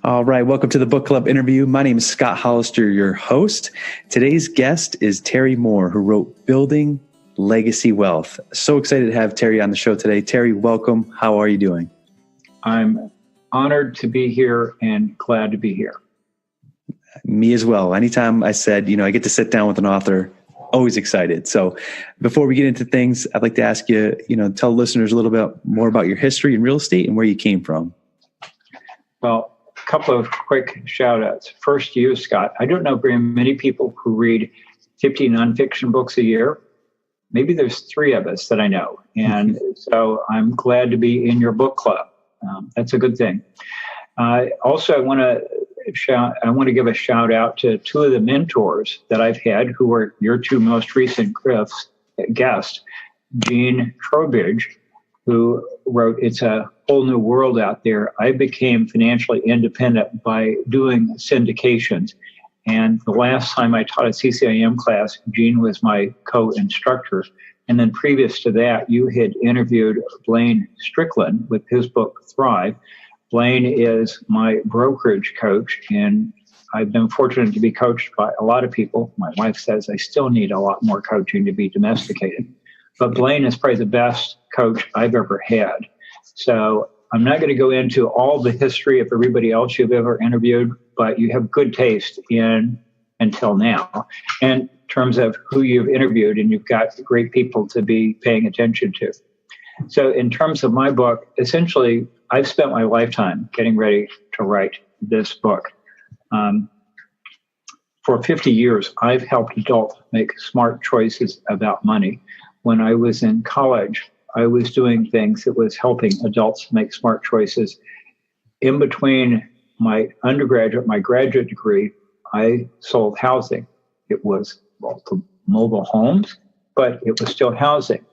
All right, welcome to the book club interview. My name is Scott Hollister, your host. Today's guest is Terry Moore, who wrote Building Legacy Wealth. So excited to have Terry on the show today. Terry, welcome. How are you doing? I'm honored to be here and glad to be here. Me as well. Anytime I said, I get to sit down with an author, always excited. So before we get into things, I'd like to ask you, tell listeners a little bit more about your history in real estate and where you came from. Well, a couple of quick shout outs. First to you, Scott. I don't know very many people who read 50 nonfiction books a year. Maybe there's 3 of us that I know. And so I'm glad to be in your book club. That's a good thing. Also, I want to give a shout out to 2 of the mentors that I've had who were your 2 most recent guests, Gene Trowbridge, who wrote It's a Whole New World Out There. I became financially independent by doing syndications. And the last time I taught a CCIM class, Gene was my co-instructor. And then previous to that, you had interviewed Blaine Strickland with his book, Thrive. Blaine is my brokerage coach, and I've been fortunate to be coached by a lot of people. My wife says I still need a lot more coaching to be domesticated. But Blaine is probably the best coach I've ever had. So I'm not going to go into all the history of everybody else you've ever interviewed, but you have good taste until now in terms of who you've interviewed, and you've got great people to be paying attention to. So in terms of my book, essentially, I've spent my lifetime getting ready to write this book. For 50 years, I've helped adults make smart choices about money. When I was in college, I was doing things that was helping adults make smart choices. In between my undergraduate, my graduate degree, I sold housing. It was mobile homes, but it was still housing.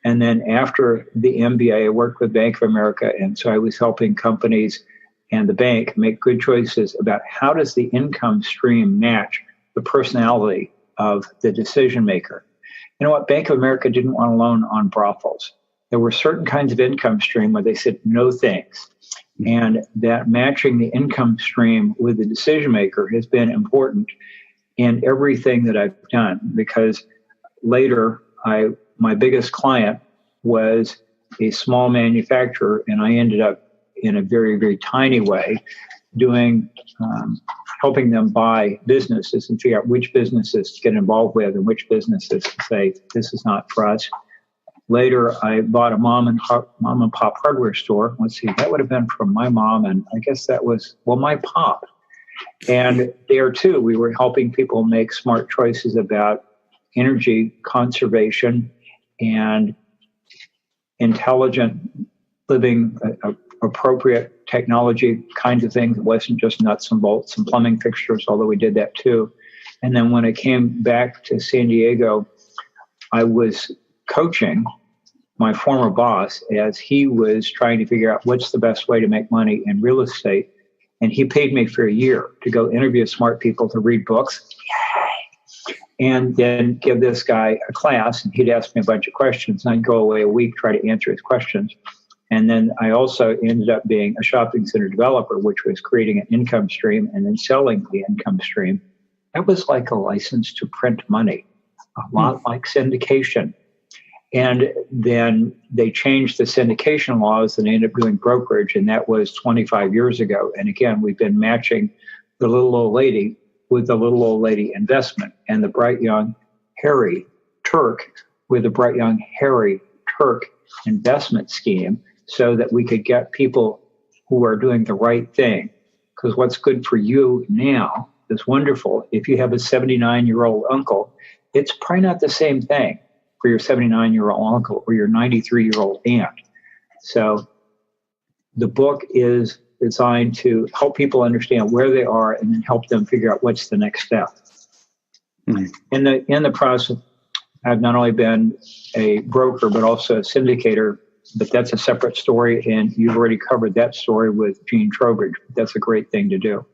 And then after the MBA, I worked with Bank of America. And so I was helping companies and the bank make good choices about how does the income stream match the personality of the decision maker. You know what? Bank of America didn't want a loan on brothels. There were certain kinds of income stream where they said no thanks. And that matching the income stream with the decision maker has been important in everything that I've done, because later my biggest client was a small manufacturer, and I ended up in a very, very tiny way doing helping them buy businesses and figure out which businesses to get involved with and which businesses to say, this is not for us. Later, I bought a mom and pop hardware store. Let's see, that would have been from my mom, and I guess that was, my pop. And there, too, we were helping people make smart choices about energy conservation and intelligent living, appropriate technology kinds of things. It wasn't just nuts and bolts and plumbing fixtures, although we did that too. And then when I came back to San Diego, I was coaching my former boss as he was trying to figure out what's the best way to make money in real estate. And he paid me for a year to go interview smart people to read books. Yay! And then give this guy a class, and he'd ask me a bunch of questions, and I'd go away a week, try to answer his questions. And then I also ended up being a shopping center developer, which was creating an income stream and then selling the income stream. That was like a license to print money, a lot like syndication. And then they changed the syndication laws and they ended up doing brokerage, and that was 25 years ago. And again, we've been matching the little old lady with the little old lady investment, and the bright young Harry Turk with the bright young Harry Turk investment scheme, so that we could get people who are doing the right thing. Because what's good for you now is wonderful. If you have a 79-year-old uncle, it's probably not the same thing for your 79-year-old uncle or your 93-year-old aunt. So the book is designed to help people understand where they are and then help them figure out what's the next step. Mm-hmm. In the process, I've not only been a broker, but also a syndicator, but that's a separate story, and you've already covered that story with Gene Trowbridge. That's a great thing to do.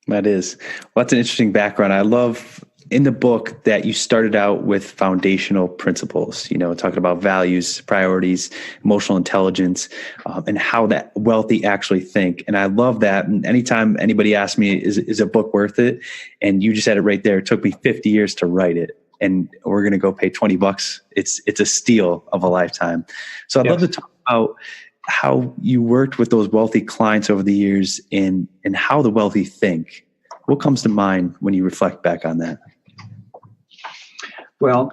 That is. Well, that's an interesting background. I love in the book that you started out with foundational principles, talking about values, priorities, emotional intelligence, and how that wealthy actually think. And I love that. And anytime anybody asks me, is a book worth it? And you just said it right there. It took me 50 years to write it, and we're going to go pay $20. It's a steal of a lifetime. So I'd love to talk about how you worked with those wealthy clients over the years and how the wealthy think. What comes to mind when you reflect back on that? Well,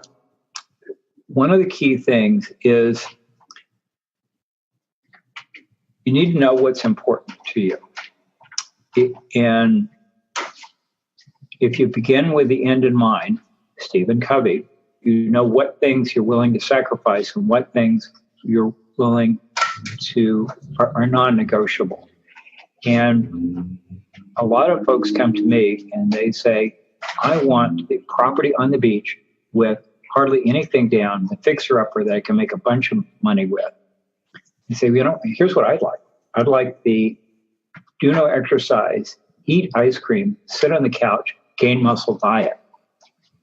one of the key things is you need to know what's important to you. And if you begin with the end in mind, Stephen Covey, you know what things you're willing to sacrifice and what things you're willing to are non-negotiable. And a lot of folks come to me and they say, I want the property on the beach with hardly anything down, the fixer-upper that I can make a bunch of money with. You say, here's what I'd like. I'd like the do no exercise, eat ice cream, sit on the couch, gain muscle diet.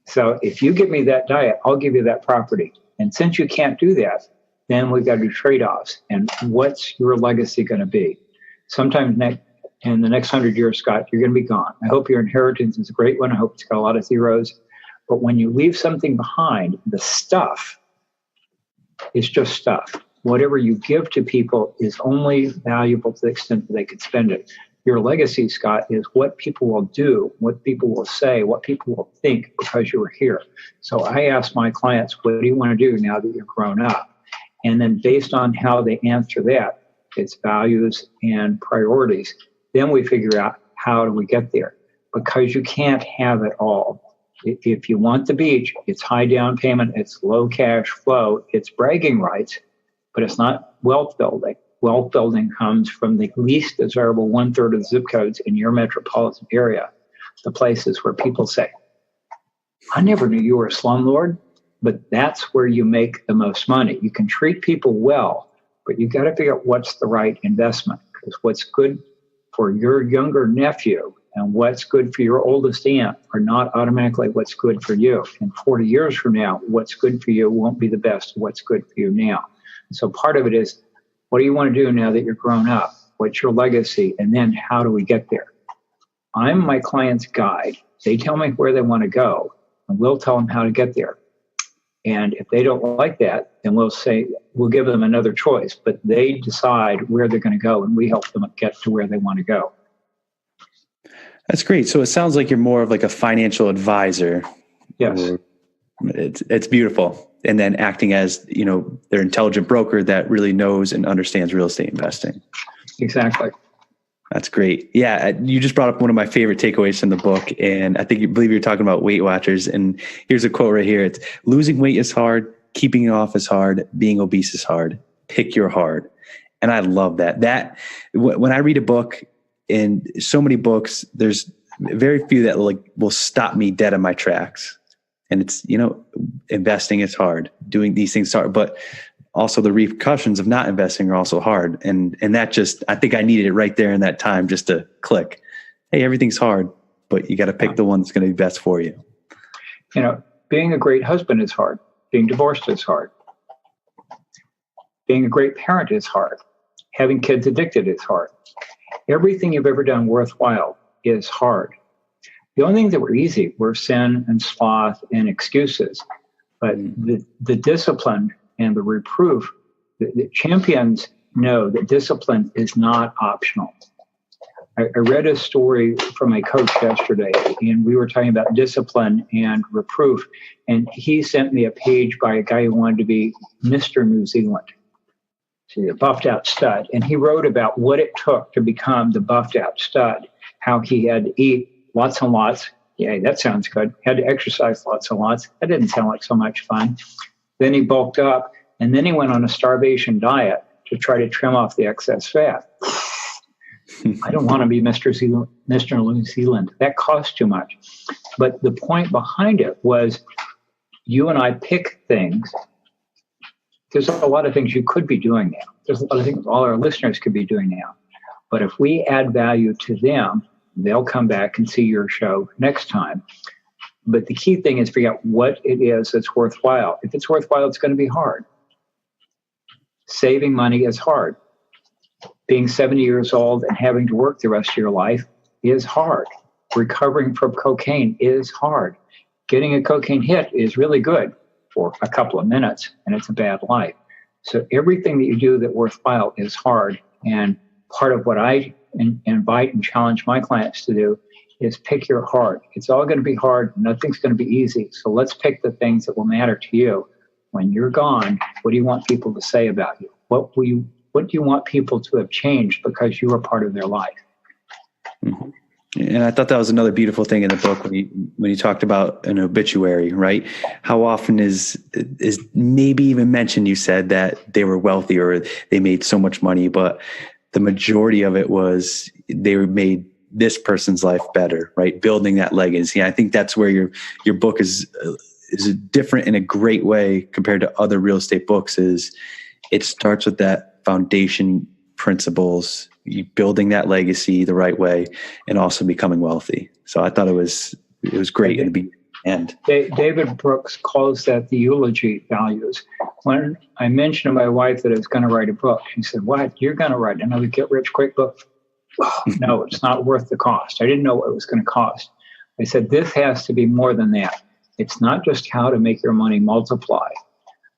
So if you give me that diet, I'll give you that property. And since you can't do that, then we've got to do trade-offs. And what's your legacy going to be? Sometime in the next 100 years, Scott, you're going to be gone. I hope your inheritance is a great one. I hope it's got a lot of zeros. But when you leave something behind, the stuff is just stuff. Whatever you give to people is only valuable to the extent that they could spend it. Your legacy, Scott, is what people will do, what people will say, what people will think because you were here. So I ask my clients, what do you want to do now that you're grown up? And then based on how they answer that, it's values and priorities. Then we figure out how do we get there, because you can't have it all. If you want the beach, it's high down payment, it's low cash flow, it's bragging rights, but it's not wealth building. Wealth building comes from the least desirable 1/3 of the zip codes in your metropolitan area, the places where people say, I never knew you were a slumlord, but that's where you make the most money. You can treat people well, but you've got to figure out what's the right investment, because what's good for your younger nephew and what's good for your oldest aunt are not automatically what's good for you. And 40 years from now, what's good for you won't be the best of what's good for you now. So part of it is, what do you want to do now that you're grown up? What's your legacy? And then how do we get there? I'm my client's guide. They tell me where they want to go, and we'll tell them how to get there. And if they don't like that, then we'll give them another choice, but they decide where they're going to go, and we help them get to where they want to go. That's great. So it sounds like you're more of like a financial advisor. Yes. It's beautiful. And then acting as, their intelligent broker that really knows and understands real estate investing. Exactly. That's great. Yeah. You just brought up one of my favorite takeaways from the book. And I believe you're talking about Weight Watchers. And here's a quote right here. It's, losing weight is hard. Keeping it off is hard. Being obese is hard. Pick your hard. And I love that. When I read a book, in so many books, there's very few that will stop me dead in my tracks. And it's, investing is hard. Doing these things is hard, but also the repercussions of not investing are also hard. And that just, I think I needed it right there in that time just to click. Hey, everything's hard, but you got to pick the one that's going to be best for you. Being a great husband is hard. Being divorced is hard. Being a great parent is hard. Having kids addicted is hard. Everything you've ever done worthwhile is hard. The only things that were easy were sin and sloth and excuses. But the discipline and the reproof, the champions know that discipline is not optional. I read a story from a coach yesterday, and we were talking about discipline and reproof. And he sent me a page by a guy who wanted to be Mr. New Zealand. A buffed out stud. And he wrote about what it took to become the buffed out stud, how he had to eat lots and lots. Yeah, that sounds good. Had to exercise lots and lots. That didn't sound like so much fun. Then he bulked up, and then he went on a starvation diet to try to trim off the excess fat. I don't want to be Mr. New Zealand. That costs too much. But the point behind it was, you and I pick things. There's a lot of things you could be doing now. There's a lot of things all our listeners could be doing now. But if we add value to them, they'll come back and see your show next time. But the key thing is figure out what it is that's worthwhile. If it's worthwhile, it's going to be hard. Saving money is hard. Being 70 years old and having to work the rest of your life is hard. Recovering from cocaine is hard. Getting a cocaine hit is really good for a couple of minutes, and it's a bad life. So everything that you do that's worthwhile is hard. And part of what I invite and challenge my clients to do is pick your heart. It's all going to be hard. Nothing's going to be easy. So let's pick the things that will matter to you. When you're gone, what do you want people to say about you? What do you want people to have changed because you were part of their life? Mm-hmm. And I thought that was another beautiful thing in the book when you talked about an obituary, right? How often is maybe even mentioned, you said that they were wealthy or they made so much money, but the majority of it was they made this person's life better, right? Building that legacy. I think that's where your book is different in a great way compared to other real estate books. Is it starts with that foundation principles, building that legacy the right way, and also becoming wealthy. So I thought it was great in the end. David Brooks calls that the eulogy values. When I mentioned to my wife that I was going to write a book, she said, "What? You're going to write another get-rich-quick book?" No, it's not worth the cost. I didn't know what it was going to cost. I said, this has to be more than that. It's not just how to make your money multiply.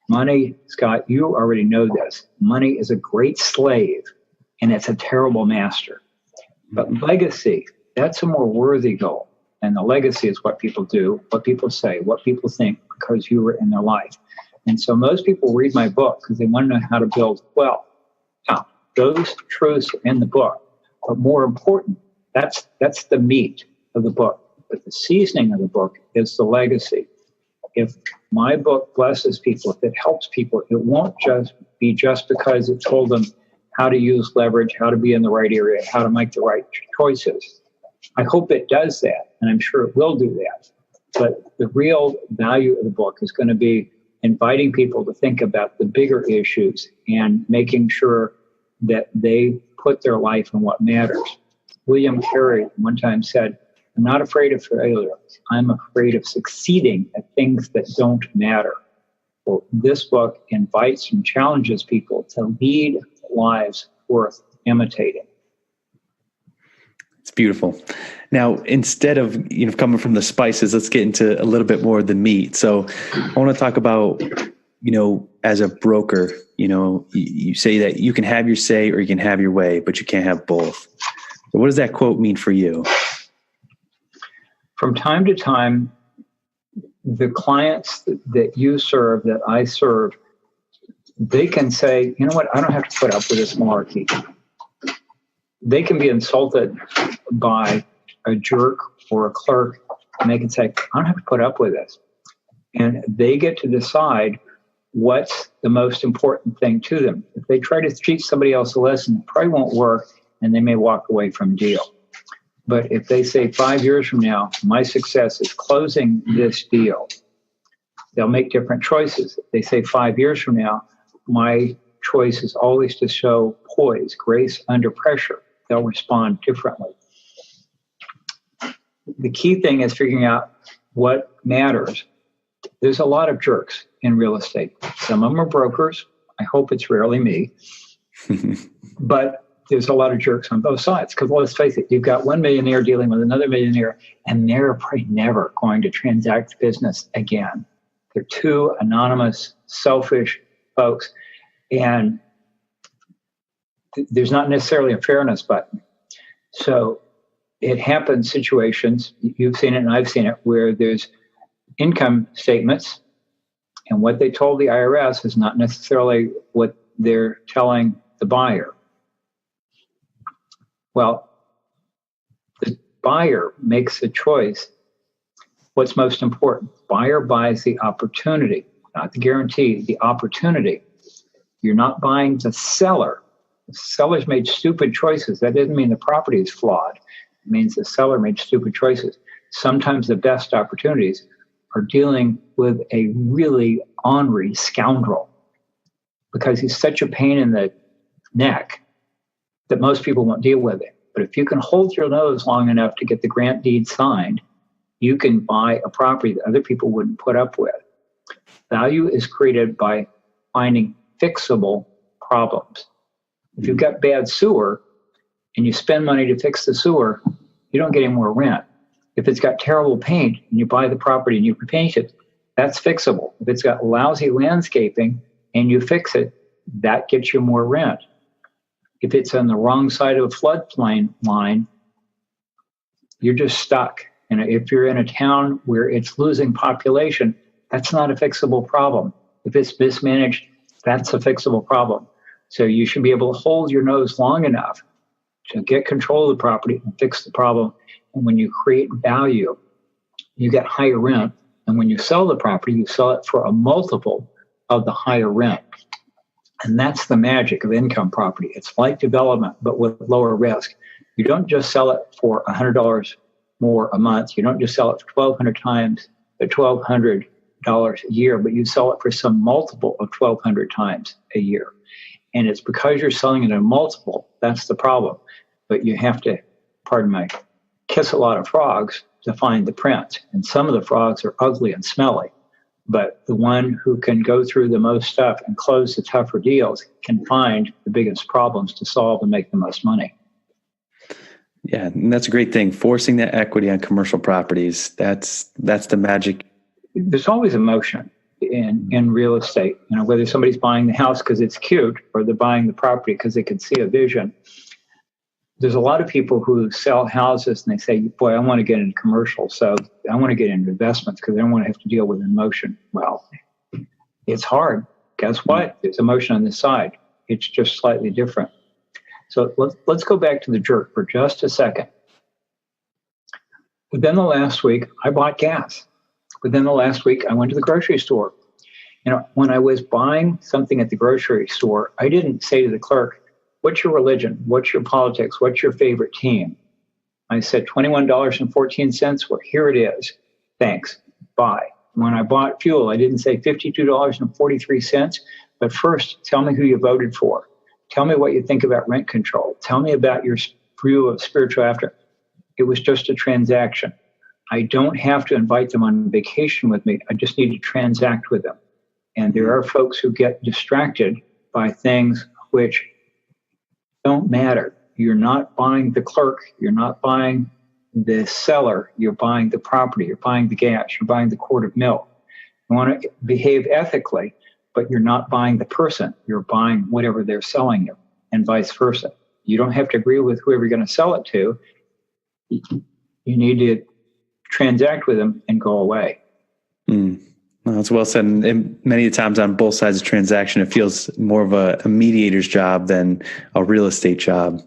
Money, Scott, you already know this. Money is a great slave, and it's a terrible master. But legacy, that's a more worthy goal. And the legacy is what people do, what people say, what people think, because you were in their life. And so most people read my book because they want to know how to build wealth. Now, those truths are in the book. But more important, that's the meat of the book. But the seasoning of the book is the legacy. If my book blesses people, if it helps people, it won't just be just because it told them how to use leverage, how to be in the right area, how to make the right choices. I hope it does that, and I'm sure it will do that. But the real value of the book is going to be inviting people to think about the bigger issues and making sure that they put their life in what matters. William Carey one time said, "I'm not afraid of failure. I'm afraid of succeeding at things that don't matter." Well, this book invites and challenges people to lead lives worth imitating. It's beautiful. Now, instead of coming from the spices, let's get into a little bit more of the meat. So I want to talk about, as a broker, you say that you can have your say or you can have your way, but you can't have both. So what does that quote mean for you? From time to time, the clients that you serve, that I serve, they can say, "You know what, I don't have to put up with this malarkey." They can be insulted by a jerk or a clerk, and they can say, "I don't have to put up with this." And they get to decide what's the most important thing to them. If they try to teach somebody else a lesson, it probably won't work, and they may walk away from the deal. But if they say 5 years from now, my success is closing this deal, they'll make different choices. If they say 5 years from now, my choice is always to show poise, grace under pressure, they'll respond differently. The key thing is figuring out what matters. There's a lot of jerks in real estate. Some of them are brokers. I hope it's rarely me. But there's a lot of jerks on both sides. Because let's face it, you've got one millionaire dealing with another millionaire, and they're probably never going to transact business again. They're two anonymous, selfish folks. And there's not necessarily a fairness button. So it happens situations, you've seen it and I've seen it, where there's income statements, and what they told the IRS is not necessarily what they're telling the buyer. Well, the buyer makes a choice. What's most important? Buyer buys the opportunity, not the guarantee, the opportunity. You're not buying the seller. The seller's made stupid choices. That doesn't mean the property is flawed. It means the seller made stupid choices. Sometimes the best opportunities are dealing with a really ornery scoundrel because he's such a pain in the neck that most people won't deal with it. But if you can hold your nose long enough to get the grant deed signed you can buy a property that other people wouldn't put up with. Value is created by finding fixable problems. If you've got bad sewer and you spend money to fix the sewer, you don't get any more rent. If it's got terrible paint and you buy the property and you repaint it, that's fixable. If it's got lousy landscaping and you fix it, that gets you more rent. If it's on the wrong side of a floodplain line, you're just stuck. And if you're in a town where it's losing population, that's not a fixable problem. If it's mismanaged, that's a fixable problem. So you should be able to hold your nose long enough to get control of the property and fix the problem. And when you create value, you get higher rent. And when you sell the property, you sell it for a multiple of the higher rent. And that's the magic of income property. It's like development, but with lower risk. You don't just sell it for $100 more a month. You don't just sell it for 1,200 times at $1,200 a year, but you sell it for some multiple of 1,200 times a year. And it's because you're selling it at a multiple, that's the problem. But you have to, pardon my, kiss a lot of frogs to find the prince. And some of the frogs are ugly and smelly. But the one who can go through the most stuff and close the tougher deals can find the biggest problems to solve and make the most money. Yeah, and that's a great thing. Forcing that equity on commercial properties, that's the magic. There's always emotion in real estate. You know, whether somebody's buying the house because it's cute or they're buying the property because they can see a vision. There's a lot of people who sell houses and they say, boy, I want to get into commercial, so I want to get into investments because I don't want to have to deal with emotion. Well, it's hard. Guess what? There's emotion on this side. It's just slightly different. So let's go back to the jerk for just a second. Within the last week, I bought gas. Within the last week, I went to the grocery store. You know, when I was buying something at the grocery store, I didn't say to the clerk, what's your religion? What's your politics? What's your favorite team? I said, $21.14. Well, here it is. Thanks. Bye. When I bought fuel, I didn't say $52.43, but first, tell me who you voted for. Tell me what you think about rent control. Tell me about your view of spiritual after. It was just a transaction. I don't have to invite them on vacation with me. I just need to transact with them. And there are folks who get distracted by things which don't matter. You're not buying the clerk. You're not buying the seller. You're buying the property. You're buying the gas. You're buying the quart of milk. You want to behave ethically, but you're not buying the person. You're buying whatever they're selling you, and vice versa. You don't have to agree with whoever you're going to sell it to. You need to transact with them and go away. Well, that's well said. And many times on both sides of the transaction, it feels more of a mediator's job than a real estate job.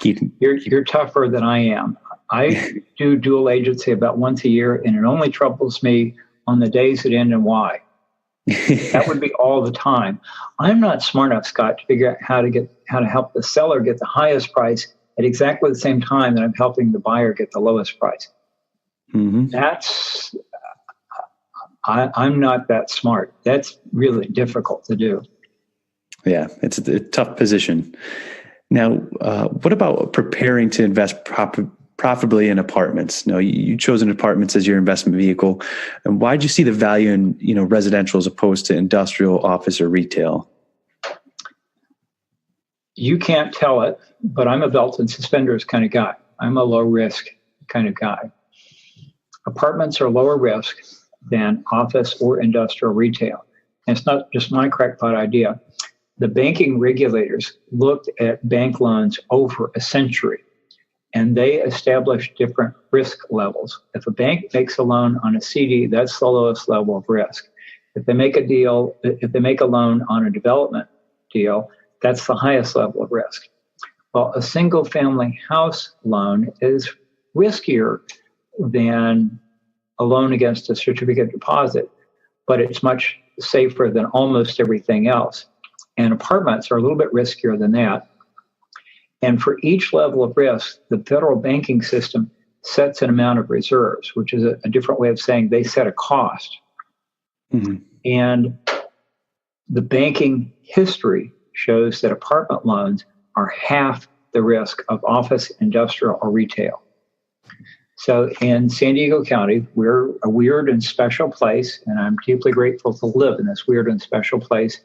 You're tougher than I am. I do dual agency about once a year, and it only troubles me on the days that end in Y. That would be all the time. I'm not smart enough, Scott, to figure out how to help the seller get the highest price at exactly the same time that I'm helping the buyer get the lowest price. Mm-hmm. I'm not that smart. That's really difficult to do. Yeah, it's a tough position. Now, what about preparing to invest profitably in apartments? No, you chosen apartments as your investment vehicle. And why did you see the value in, residential as opposed to industrial, office, or retail? You can't tell it, but I'm a belt and suspenders kind of guy. I'm a low risk kind of guy. Apartments are lower risk than office or industrial retail. And it's not just my crackpot idea. The banking regulators looked at bank loans over a century, and they established different risk levels. If a bank makes a loan on a CD, that's the lowest level of risk. If they make a loan on a development deal, that's the highest level of risk. Well, a single family house loan is riskier than a loan against a certificate of deposit, but it's much safer than almost everything else. And apartments are a little bit riskier than that. And for each level of risk, the federal banking system sets an amount of reserves, which is a different way of saying they set a cost. Mm-hmm. And the banking history shows that apartment loans are half the risk of office, industrial, or retail. So in San Diego County, we're a weird and special place, and I'm deeply grateful to live in this weird and special place.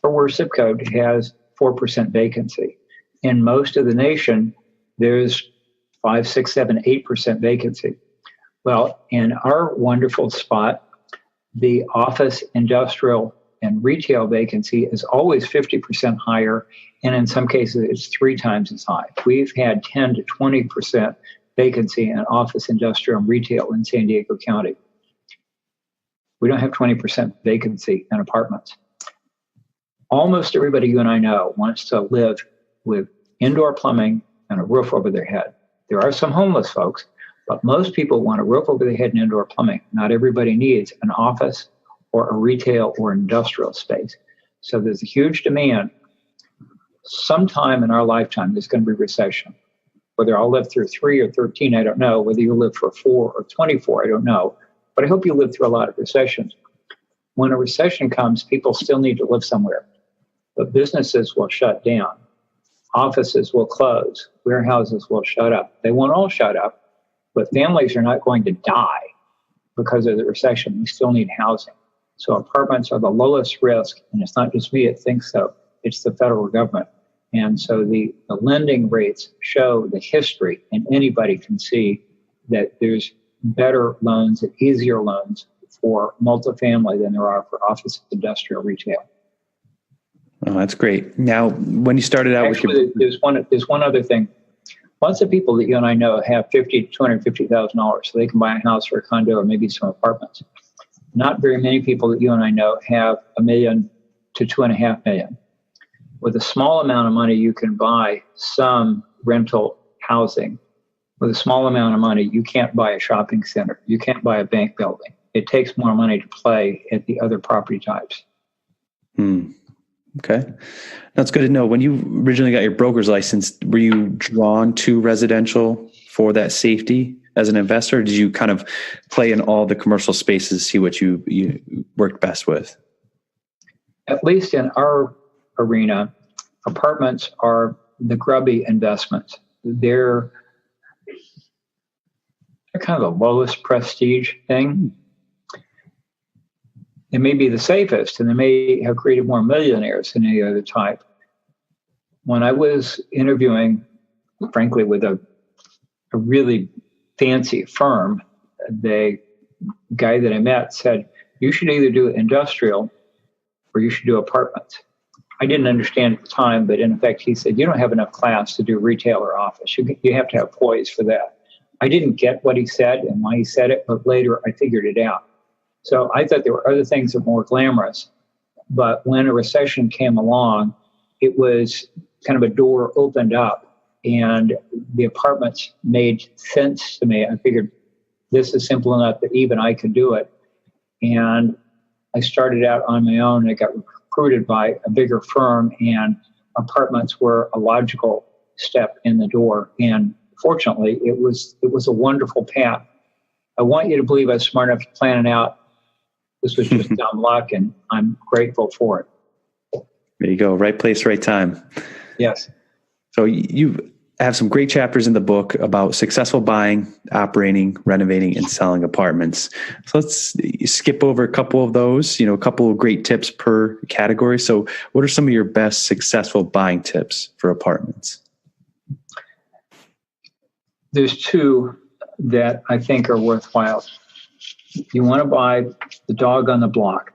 Our zip code has 4% vacancy. In most of the nation, there's 5, 6, 7, 8% vacancy. Well, in our wonderful spot, the office, industrial, and retail vacancy is always 50% higher, and in some cases, it's 3 times as high. We've had 10 to 20% vacancy in office, industrial, and retail in San Diego County. We don't have 20% vacancy in apartments. Almost everybody you and I know wants to live with indoor plumbing and a roof over their head. There are some homeless folks, but most people want a roof over their head and indoor plumbing. Not everybody needs an office or a retail or industrial space. So there's a huge demand. Sometime in our lifetime, there's going to be recession. Whether I'll live through 3 or 13, I don't know. Whether you live for 4 or 24, I don't know. But I hope you live through a lot of recessions. When a recession comes, people still need to live somewhere. But businesses will shut down. Offices will close. Warehouses will shut up. They won't all shut up, but families are not going to die because of the recession. We still need housing. So apartments are the lowest risk, and it's not just me that thinks so. It's the federal government. And so the lending rates show the history, and anybody can see that there's better loans and easier loans for multifamily than there are for office, industrial, retail. Oh, that's great. Now, when you started out Actually, there's one other thing. Lots of people that you and I know have $50,000 to $250,000, so they can buy a house or a condo or maybe some apartments. Not very many people that you and I know have $1 million to $2.5 million. With a small amount of money, you can buy some rental housing. With a small amount of money, you can't buy a shopping center. You can't buy a bank building. It takes more money to play at the other property types. Okay. That's good to know. When you originally got your broker's license, were you drawn to residential for that safety as an investor? Or did you kind of play in all the commercial spaces, see what you worked best with? At least in our arena, apartments are the grubby investments. They're kind of the lowest prestige thing. They may be the safest, and they may have created more millionaires than any other type. When I was interviewing, frankly, with a really fancy firm, the guy that I met said, you should either do industrial or you should do apartments. I didn't understand at the time, but in effect, he said, you don't have enough class to do retail or office. You have to have poise for that. I didn't get what he said and why he said it, but later I figured it out. So I thought there were other things that were more glamorous. But when a recession came along, it was kind of a door opened up and the apartments made sense to me. I figured this is simple enough that even I could do it. And I started out on my own. I got recruited by a bigger firm, and apartments were a logical step in the door. And fortunately, it was a wonderful path. I want you to believe I was smart enough to plan it out. This was just dumb luck, and I'm grateful for it. There you go. Right place, right time. Yes. So you have some great chapters in the book about successful buying, operating, renovating, and selling apartments. So let's skip over a couple of those, a couple of great tips per category. So what are some of your best successful buying tips for apartments? There's 2 that I think are worthwhile. You want to buy the dog on the block.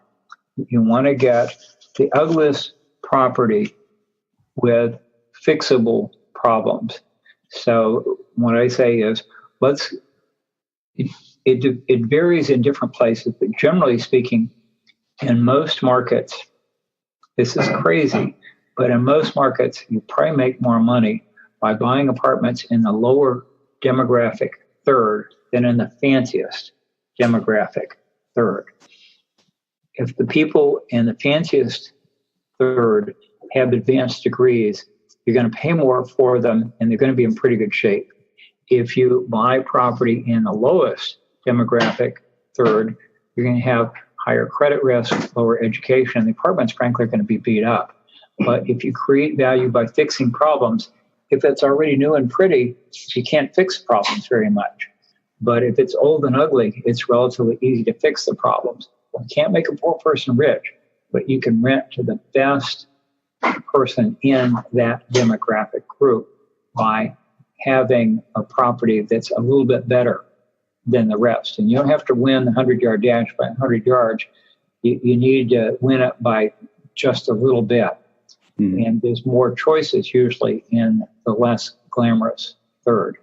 You want to get the ugliest property with fixable problems. So what I say is, it varies in different places, but generally speaking, in most markets, this is crazy, but in most markets, you probably make more money by buying apartments in the lower demographic third than in the fanciest demographic third. If the people in the fanciest third have advanced degrees, you're going to pay more for them, and they're going to be in pretty good shape. If you buy property in the lowest demographic third, you're going to have higher credit risk, lower education, and the apartments, frankly, are going to be beat up. But if you create value by fixing problems, if it's already new and pretty, you can't fix problems very much. But if it's old and ugly, it's relatively easy to fix the problems. You can't make a poor person rich, but you can rent to the best person in that demographic group by having a property that's a little bit better than the rest. And you don't have to win the 100-yard dash by 100 yards. You need to win it by just a little bit. Mm-hmm. And there's more choices usually in the less glamorous third.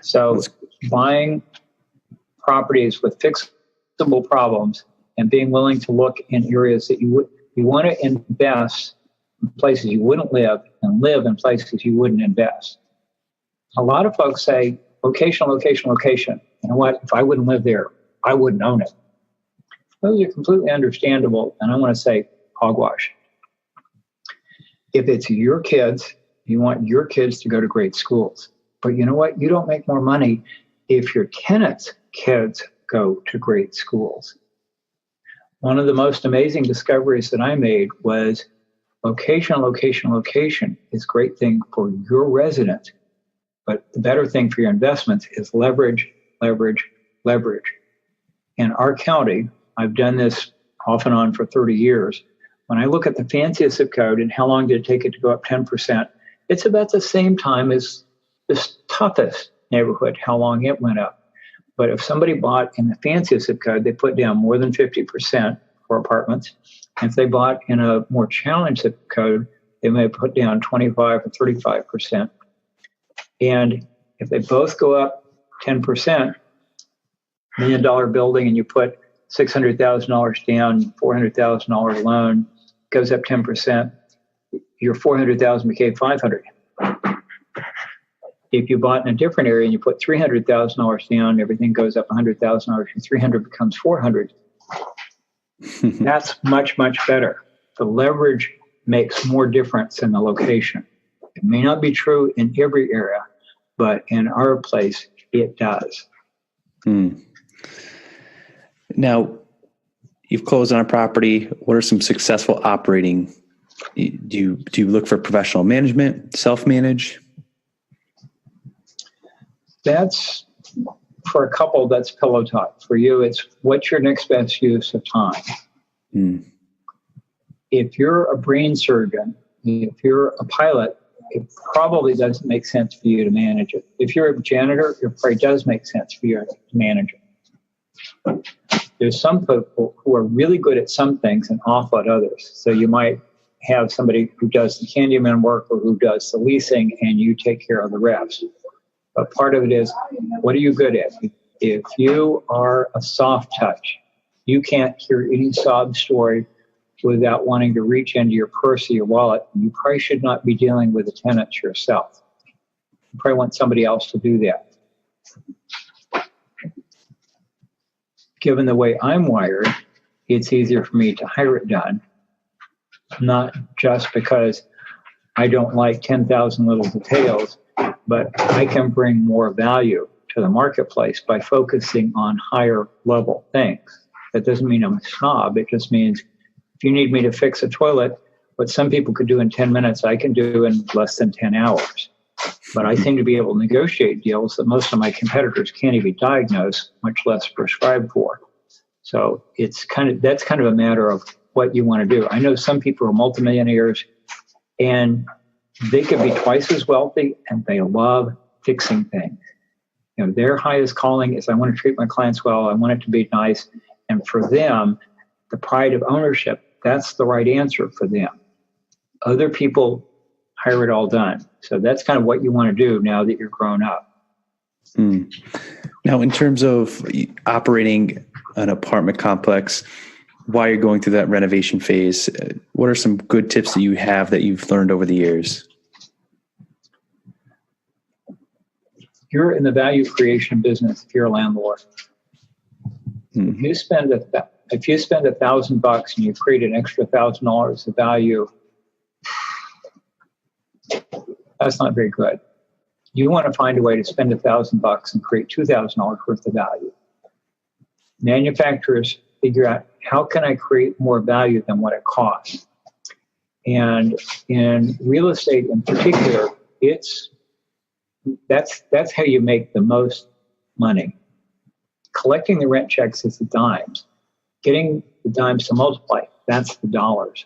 So buying properties with fixable problems and being willing to look in areas that you want to invest in places you wouldn't live and live in places you wouldn't invest. A lot of folks say, location, location, location. You know what? If I wouldn't live there, I wouldn't own it. Those are completely understandable, and I want to say hogwash. If it's your kids, you want your kids to go to great schools. But you know what? You don't make more money if your tenants' kids go to great schools. One of the most amazing discoveries that I made was location, location, location is a great thing for your residents, but the better thing for your investments is leverage, leverage, leverage. In our county, I've done this off and on for 30 years. When I look at the fanciest zip code and how long did it take it to go up 10%, it's about the same time as the toughest neighborhood, how long it went up. But if somebody bought in the fanciest zip code, they put down more than 50% for apartments. And if they bought in a more challenged zip code, they may have put down 25 or 35%. And if they both go up 10%, $1 million building, and you put $600,000 down, $400,000 loan, goes up 10%, your $400,000 became $500,000. If you bought in a different area and you put $300,000 down, everything goes up $100,000, your $300,000 becomes $400,000. That's much, much better. The leverage makes more difference in the location. It may not be true in every area, but in our place, it does. Now, you've closed on a property. What are some successful operating? Do you look for professional management, self-manage? That's, for a couple, that's pillow talk. For you, it's what's your next best use of time? If you're a brain surgeon, if you're a pilot, it probably doesn't make sense for you to manage it. If you're a janitor, it probably does make sense for you to manage it. There's some people who are really good at some things and awful at others. So you might have somebody who does the handyman work or who does the leasing, and you take care of the rest. But part of it is, what are you good at? If you are a soft touch, you can't hear any sob story without wanting to reach into your purse or your wallet. You probably should not be dealing with the tenants yourself. You probably want somebody else to do that. Given the way I'm wired, it's easier for me to hire it done, not just because I don't like 10,000 little details, but I can bring more value to the marketplace by focusing on higher level things. That doesn't mean I'm a snob. It just means if you need me to fix a toilet, what some people could do in 10 minutes, I can do in less than 10 hours. But I seem to be able to negotiate deals that most of my competitors can't even diagnose, much less prescribe for. So that's kind of a matter of what you want to do. I know some people are multimillionaires and they could be twice as wealthy and they love fixing things. You know, their highest calling is, I want to treat my clients well. I want it to be nice. And for them, the pride of ownership, that's the right answer for them. Other people hire it all done. So that's kind of what you want to do now that you're grown up. Now, in terms of operating an apartment complex, while you're going through that renovation phase, what are some good tips that you have that you've learned over the years? You're in the value creation business if you're a landlord. If you spend $1,000 and you create an extra $1,000 of value, that's not very good. You want to find a way to spend $1,000 and create $2,000 worth of value. Manufacturers figure out, how can I create more value than what it costs? And in real estate in particular, it's That's how you make the most money. Collecting the rent checks is the dimes. Getting the dimes to multiply, that's the dollars.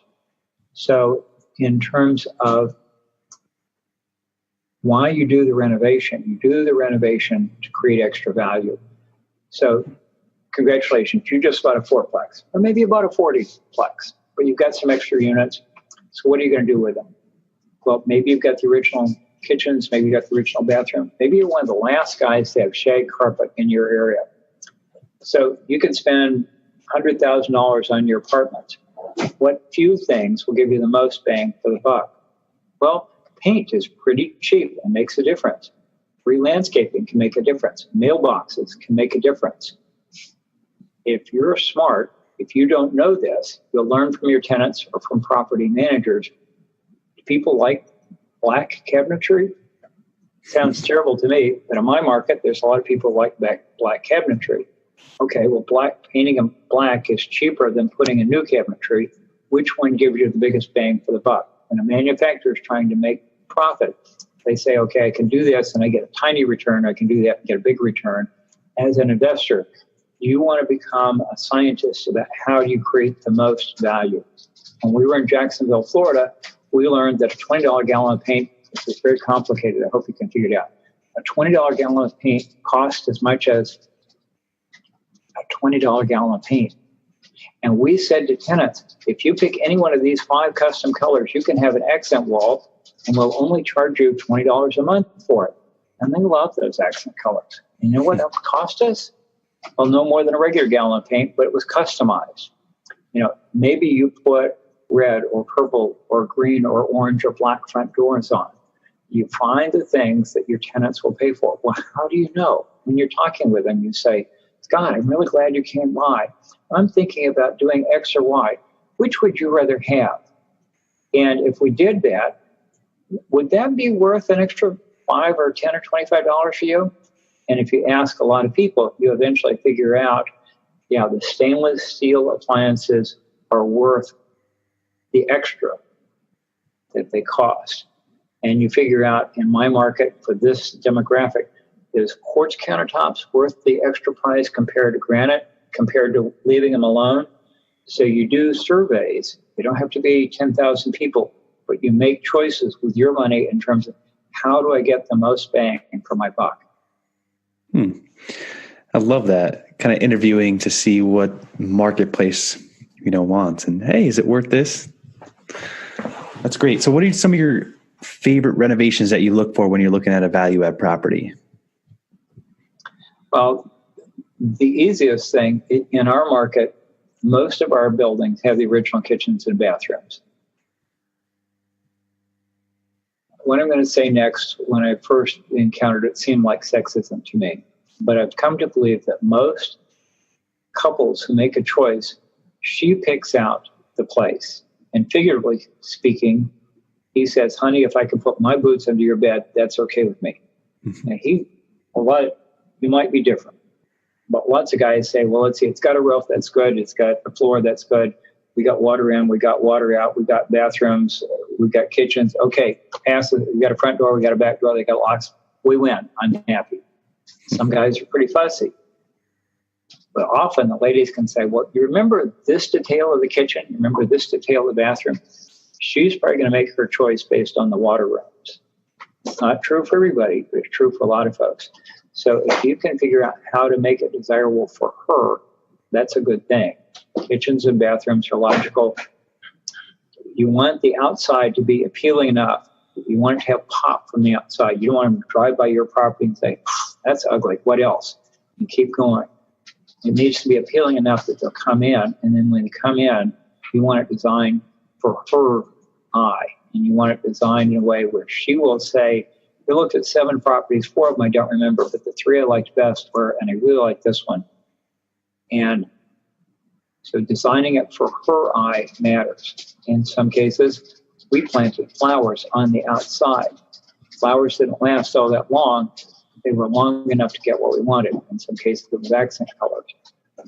So in terms of why you do the renovation, you do the renovation to create extra value. So congratulations, you just bought a fourplex, or maybe you bought a 40plex, but you've got some extra units. So what are you going to do with them? Well, maybe you've got the original kitchens, maybe you've got the original bathroom. Maybe you're one of the last guys to have shag carpet in your area. So you can spend $100,000 on your apartment. What few things will give you the most bang for the buck? Well, paint is pretty cheap and makes a difference. Free landscaping can make a difference. Mailboxes can make a difference. If you're smart, if you don't know this, you'll learn from your tenants or from property managers. Do people like black cabinetry? Sounds terrible to me, but in my market, there's a lot of people who like black cabinetry. Okay, well, painting them black is cheaper than putting a new cabinetry. Which one gives you the biggest bang for the buck? When a manufacturer is trying to make profit, they say, okay, I can do this and I get a tiny return. I can do that and get a big return. As an investor, you want to become a scientist about how you create the most value. When we were in Jacksonville, Florida, we learned that a $20 gallon of paint, this is very complicated, I hope you can figure it out. A $20 gallon of paint costs as much as a $20 gallon of paint. And we said to tenants, if you pick any one of these 5 custom colors, you can have an accent wall and we'll only charge you $20 a month for it. And they love those accent colors. And you know what else cost us? Well, no more than a regular gallon of paint, but it was customized. You know, maybe you put red or purple or green or orange or black front doors on. You find the things that your tenants will pay for. Well, how do you know? When you're talking with them, you say, Scott, I'm really glad you came by. I'm thinking about doing X or Y. Which would you rather have? And if we did that, would that be worth an extra $5 or $10 or $25 for you? And if you ask a lot of people, you eventually figure out, yeah, the stainless steel appliances are worth the extra that they cost. And you figure out, in my market for this demographic, is quartz countertops worth the extra price compared to granite, compared to leaving them alone? So you do surveys. They don't have to be 10,000 people, but you make choices with your money in terms of how do I get the most bang for my buck? I love that, kind of interviewing to see what marketplace, wants. And hey, is it worth this? That's great. So what are some of your favorite renovations that you look for when you're looking at a value add property? Well, the easiest thing in our market, most of our buildings have the original kitchens and bathrooms. What I'm going to say next, when I first encountered it, seemed like sexism to me. But I've come to believe that most couples who make a choice, she picks out the place. And figuratively speaking, he says, honey, if I can put my boots under your bed, that's okay with me. Mm-hmm. Now you might be different. But lots of guys say, well, let's see, it's got a roof, that's good. It's got a floor, that's good. We got water in, we got water out, we got bathrooms, we got kitchens. Okay, pass it. We got a front door, we got a back door, they got locks. We win. I'm happy. Some guys are pretty fussy. But often the ladies can say, well, you remember this detail of the kitchen? You remember this detail of the bathroom? She's probably going to make her choice based on the water rooms. It's not true for everybody, but it's true for a lot of folks. So if you can figure out how to make it desirable for her, that's a good thing. Kitchens and bathrooms are logical. You want the outside to be appealing enough. You want it to have pop from the outside. You don't want them to drive by your property and say, that's ugly, what else? And keep going. It needs to be appealing enough that they'll come in. And then when they come in, you want it designed for her eye. And you want it designed in a way where she will say, I looked at 7 properties, 4 of them I don't remember, but the 3 I liked best were, and I really like this one. And so designing it for her eye matters. In some cases, we planted flowers on the outside. Flowers didn't last all that long. They were long enough to get what we wanted. In some cases, it was accent colors.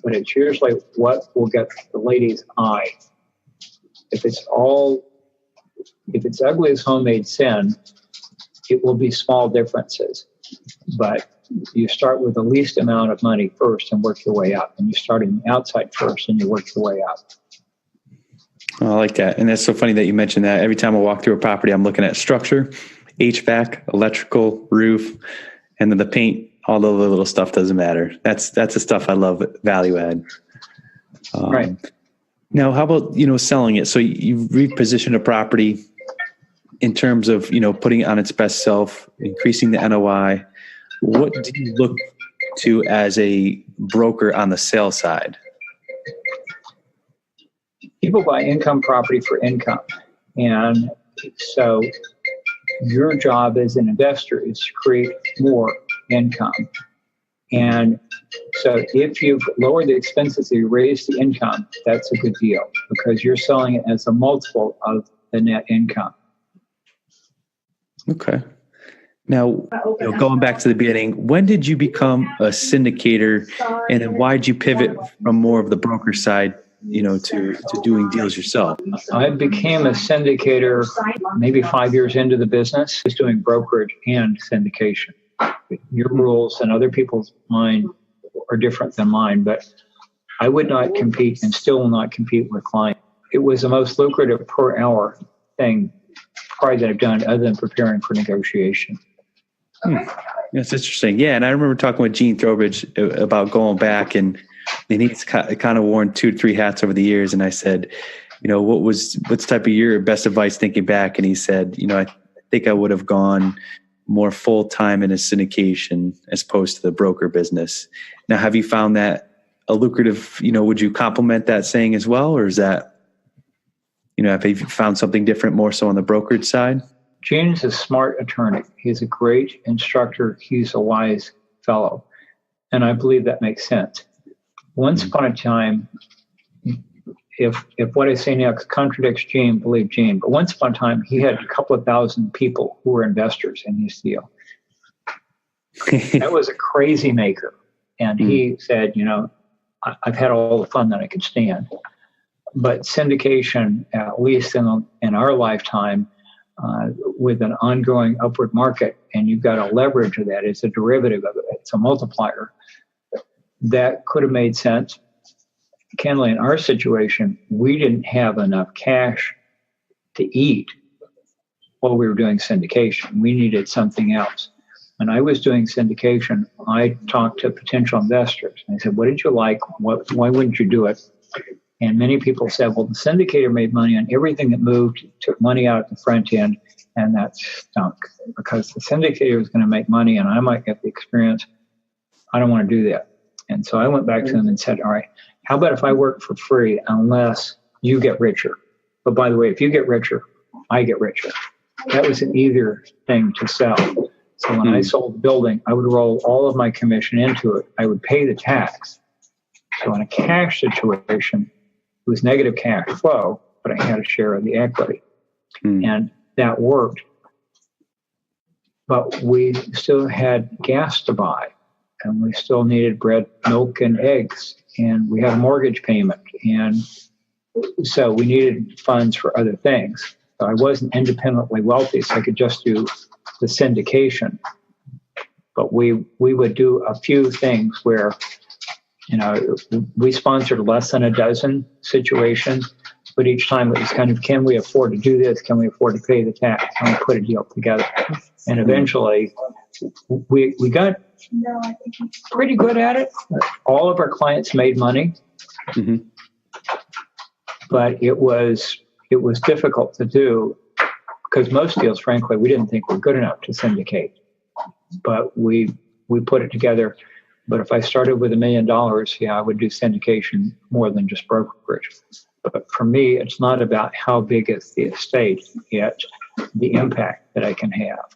But it's usually what will get the lady's eye. If it's ugly as homemade sin, it will be small differences. But you start with the least amount of money first and work your way up. And you start in the outside first and you work your way up. Oh, I like that. And that's so funny that you mentioned that. Every time I walk through a property, I'm looking at structure, HVAC, electrical, roof, and then the paint. All the little stuff doesn't matter. That's the stuff I love, value add. Right. Now, how about, selling it? So you repositioned a property in terms of, putting it on its best self, increasing the NOI. What do you look to as a broker on the sale side? People buy income property for income. And so your job as an investor is to create more income. And so if you've lowered the expenses, you raise the income, that's a good deal because you're selling it as a multiple of the net income. Okay. Now, going back to the beginning, when did you become a syndicator, and then why did you pivot from more of the broker side, to doing deals yourself? I became a syndicator maybe 5 years into the business. I was doing brokerage and syndication. Your rules and other people's mind are different than mine, but I would not compete and still will not compete with clients. It was the most lucrative per hour thing probably that I've done other than preparing for negotiation. That's interesting. Yeah, and I remember talking with Gene Throwbridge about going back, and he's kind of worn 2 to 3 hats over the years. And I said, what's type of your best advice thinking back? And he said, I think I would have gone more full-time in a syndication as opposed to the broker business. Now, have you found that a lucrative, would you complement that saying as well? Or is that, have you found something different more so on the brokerage side? Gene's a smart attorney. He's a great instructor. He's a wise fellow. And I believe that makes sense. Once upon a time, if what I say now contradicts Gene, believe Gene. But once upon a time, he had a couple of thousand people who were investors in his deal. That was a crazy maker. And he said, I've had all the fun that I could stand. But syndication, at least in our lifetime, with an ongoing upward market, and you've got a leverage of that, it's a derivative of it, it's a multiplier. That could have made sense. Candidly, in our situation, we didn't have enough cash to eat while we were doing syndication. We needed something else. When I was doing syndication, I talked to potential investors. And I said, what did you like? Why wouldn't you do it? And many people said, well, the syndicator made money on everything that moved, took money out at the front end, and that stunk. Because the syndicator was going to make money and I might get the experience. I don't want to do that. And so I went back to them and said, all right, how about if I work for free unless you get richer? But by the way, if you get richer, I get richer. That was an easier thing to sell. So when I sold the building, I would roll all of my commission into it. I would pay the tax. So in a cash situation, it was negative cash flow, but I had a share of the equity. And that worked. But we still had gas to buy. And we still needed bread, milk, and eggs. And we had a mortgage payment. And so we needed funds for other things. So I wasn't independently wealthy, so I could just do the syndication. But we would do a few things where, we sponsored less than a dozen situations. But each time it was kind of, can we afford to do this? Can we afford to pay the tax? Can we put a deal together? And eventually, we got pretty good at it. All of our clients made money, but it was difficult to do because most deals, frankly, we didn't think were good enough to syndicate. But we put it together. But if I started with $1 million, I would do syndication more than just brokerage. But for me, it's not about how big is the estate, it's the impact that I can have.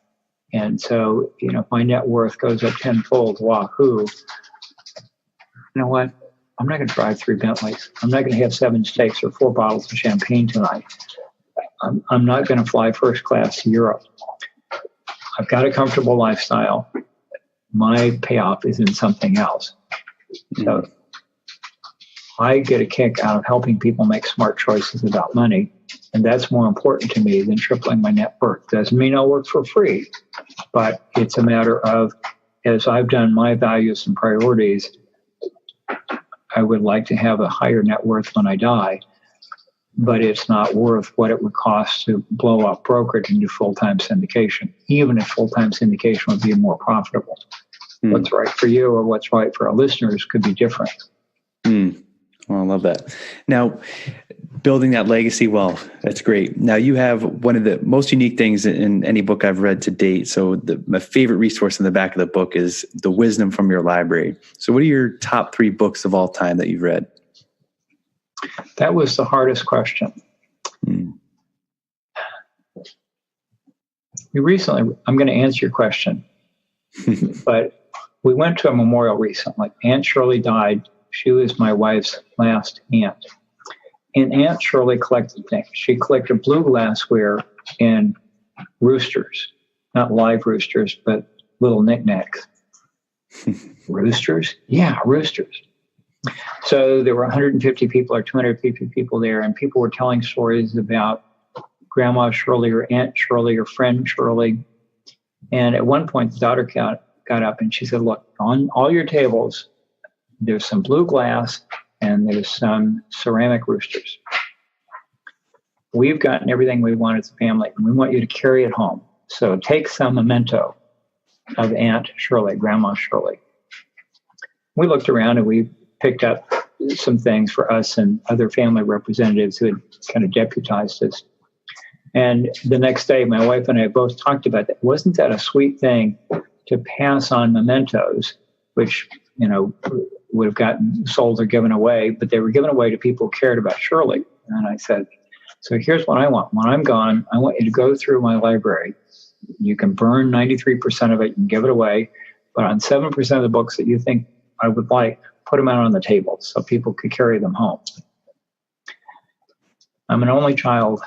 And so, if my net worth goes up tenfold, wahoo, you know what? I'm not going to drive 3 Bentleys. I'm not going to have 7 steaks or 4 bottles of champagne tonight. I'm not going to fly first class to Europe. I've got a comfortable lifestyle. My payoff is in something else. So I get a kick out of helping people make smart choices about money. And that's more important to me than tripling my net worth. Doesn't mean I'll work for free, but it's a matter of, as I've done my values and priorities, I would like to have a higher net worth when I die, but it's not worth what it would cost to blow up brokerage and do full-time syndication, even if full-time syndication would be more profitable. What's right for you or what's right for our listeners could be different. Well, I love that. Now, building that legacy wealth, that's great. Now, you have one of the most unique things in any book I've read to date. So my favorite resource in the back of the book is the wisdom from your library. So what are your top 3 books of all time that you've read? That was the hardest question. I'm going to answer your question, but we went to a memorial recently. Aunt Shirley died. She was my wife's last aunt. And Aunt Shirley collected things. She collected blue glassware and roosters, not live roosters, but little knickknacks. Roosters? Yeah, roosters. So there were 150 people or 250 people there, and people were telling stories about Grandma Shirley or Aunt Shirley or friend Shirley. And at one point, the daughter got up and she said, look, on all your tables, there's some blue glass and there's some ceramic roosters. We've gotten everything we want as a family, and we want you to carry it home. So take some memento of Aunt Shirley, Grandma Shirley. We looked around and we picked up some things for us and other family representatives who had kind of deputized us. And the next day, my wife and I both talked about that. Wasn't that a sweet thing to pass on mementos, which, would have gotten sold or given away, but they were given away to people who cared about Shirley. And I said, so here's what I want. When I'm gone, I want you to go through my library. You can burn 93% of it and give it away, but on 7% of the books that you think I would like, put them out on the table so people could carry them home. I'm an only child,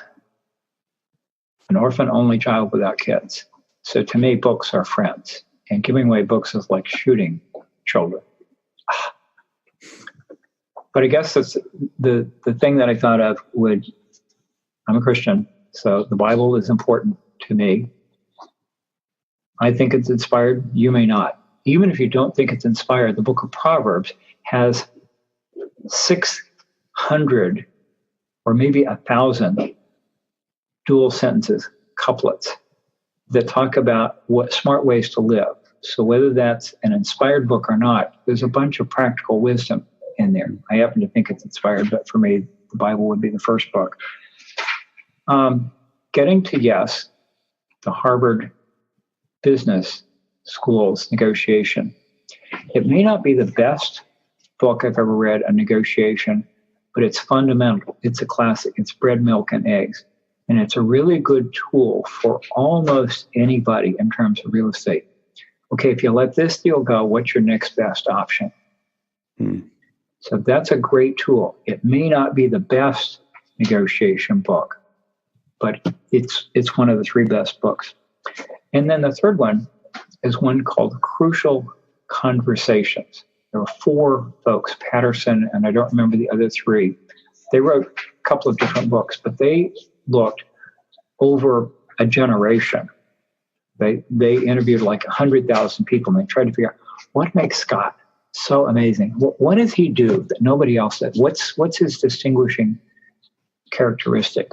an orphan only child without kids. So to me, books are friends, and giving away books is like shooting children. But I guess that's the thing that I thought of I'm a Christian, so the Bible is important to me. I think it's inspired. You may not. Even if you don't think it's inspired, the book of Proverbs has 600 or maybe 1,000 dual sentences, couplets, that talk about what smart ways to live. So whether that's an inspired book or not, there's a bunch of practical wisdom in there. I happen to think it's inspired, but for me, the Bible would be the first book. Getting to Yes, the Harvard Business School's negotiation. It may not be the best book I've ever read on negotiation, but it's fundamental. It's a classic. It's bread, milk, and eggs. And it's a really good tool for almost anybody in terms of real estate. Okay, if you let this deal go, what's your next best option? So that's a great tool. It may not be the best negotiation book, but it's one of the 3 best books. And then the third one is one called Crucial Conversations. There were 4 folks, Patterson, and I don't remember the other 3. They wrote a couple of different books, but they looked over a generation. They interviewed like 100,000 people, and they tried to figure out what makes Scott so amazing. What does he do that nobody else does? What's his distinguishing characteristic?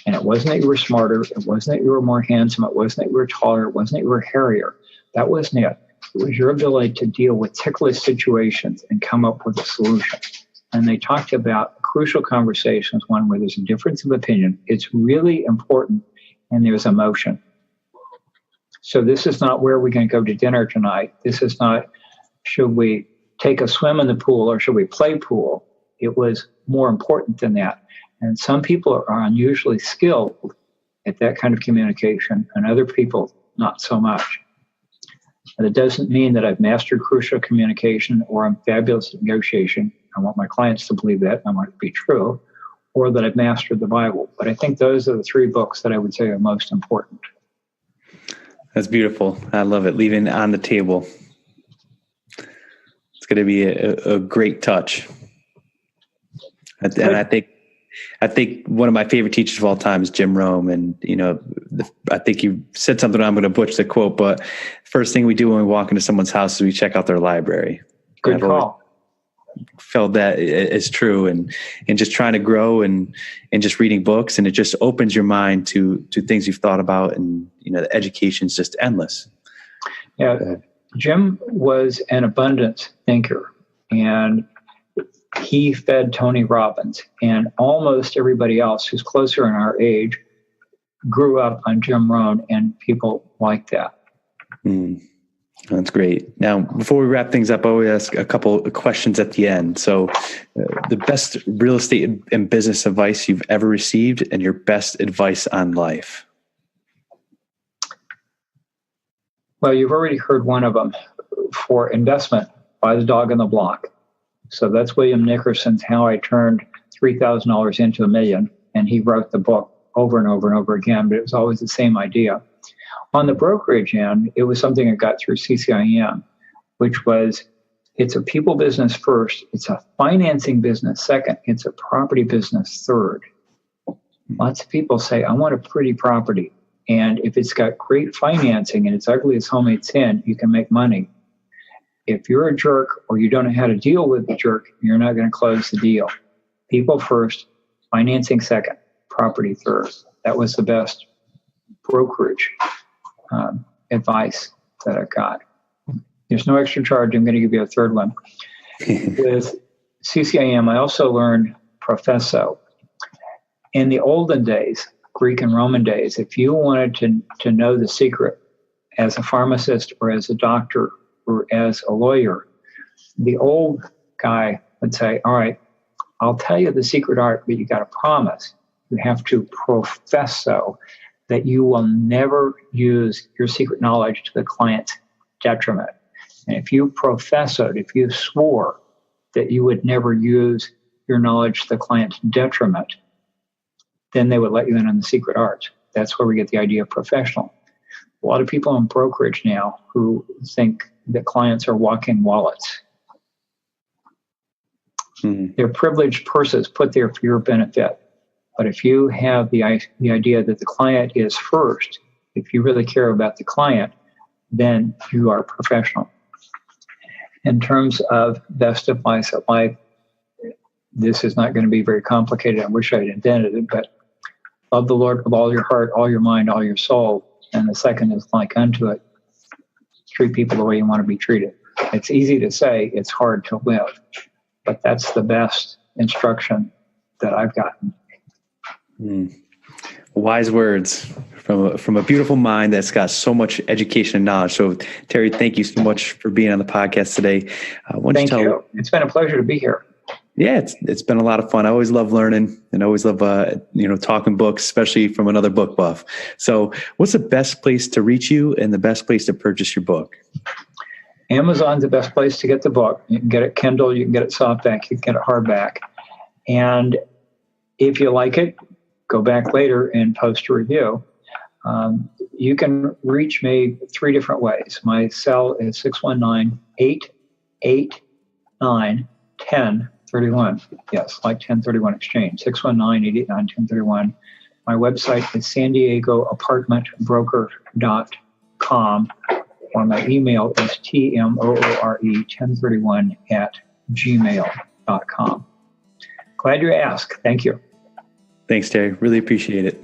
And it wasn't that you were smarter. It wasn't that you were more handsome. It wasn't that you were taller. It wasn't that you were hairier. That wasn't it. It was your ability to deal with ticklish situations and come up with a solution. And they talked about Crucial Conversations, one where there's a difference of opinion. It's really important, and there's emotion. So this is not where we're going to go to dinner tonight. This is not, should we take a swim in the pool or should we play pool? It was more important than that. And some people are unusually skilled at that kind of communication, and other people not so much. And it doesn't mean that I've mastered crucial communication or I'm fabulous at negotiation. I want my clients to believe that. I want it to be true, or that I've mastered the Bible. But I think those are the 3 books that I would say are most important. That's beautiful. I love it. Leaving on the table. It's going to be a great touch. And I think I think one of my favorite teachers of all time is Jim Rohn. And, I think you said something, I'm going to butcher the quote, but first thing we do when we walk into someone's house is we check out their library. Good call. Felt that is true, and just trying to grow and just reading books, and it just opens your mind to things you've thought about, and the education's just endless. Yeah, Jim was an abundance thinker, and he fed Tony Robbins, and almost everybody else who's closer in our age grew up on Jim Rohn and people like that. That's great. Now, before we wrap things up, I always ask a couple of questions at the end. So the best real estate and business advice you've ever received, and your best advice on life. Well, you've already heard one of them. For investment, buy the dog on the block. So that's William Nickerson's How I Turned $3,000 into $1 Million. And he wrote the book over and over and over again, but it was always the same idea. On the brokerage end, it was something I got through CCIM, which was, it's a people business first, it's a financing business second, it's a property business third. Lots of people say, I want a pretty property. And if it's got great financing and it's ugly as homemade sin, you can make money. If you're a jerk or you don't know how to deal with the jerk, you're not going to close the deal. People first, financing second, property third. That was the best brokerage advice that I got. There's no extra charge. I'm going to give you a third one. With CCIM, I also learned professo. In the olden days, Greek and Roman days, if you wanted to know the secret as a pharmacist or as a doctor or as a lawyer, the old guy would say, all right, I'll tell you the secret art, but you got to promise. You have to professo that you will never use your secret knowledge to the client's detriment. And if you professoed, if you swore that you would never use your knowledge to the client's detriment, then they would let you in on the secret arts. That's where we get the idea of professional. A lot of people in brokerage now who think that clients are walking wallets. They're privileged purses put there for your benefit. But if you have the idea that the client is first, if you really care about the client, then you are professional. In terms of best advice of life, this is not going to be very complicated. I wish I had invented it, but love the Lord with all your heart, all your mind, all your soul. And the second is like unto it. Treat people the way you want to be treated. It's easy to say, it's hard to live. But that's the best instruction that I've gotten. Wise words from a beautiful mind that's got so much education and knowledge. So, Terry, thank you so much for being on the podcast today. Thank you. It's been a pleasure to be here. Yeah, it's been a lot of fun. I always love learning, and I always love talking books, especially from another book buff. So, what's the best place to reach you and the best place to purchase your book? Amazon's the best place to get the book. You can get it Kindle, you can get it softback, you can get it hardback. And if you like it, go back later and post a review. You can reach me 3 different ways. My cell is 619-889-1031. Yes, like 1031 exchange, 619-889-1031. My website is sandiegooapartmentbroker.com, or my email is tmoore1031@gmail.com. Glad you asked. Thank you. Thanks, Terry. Really appreciate it.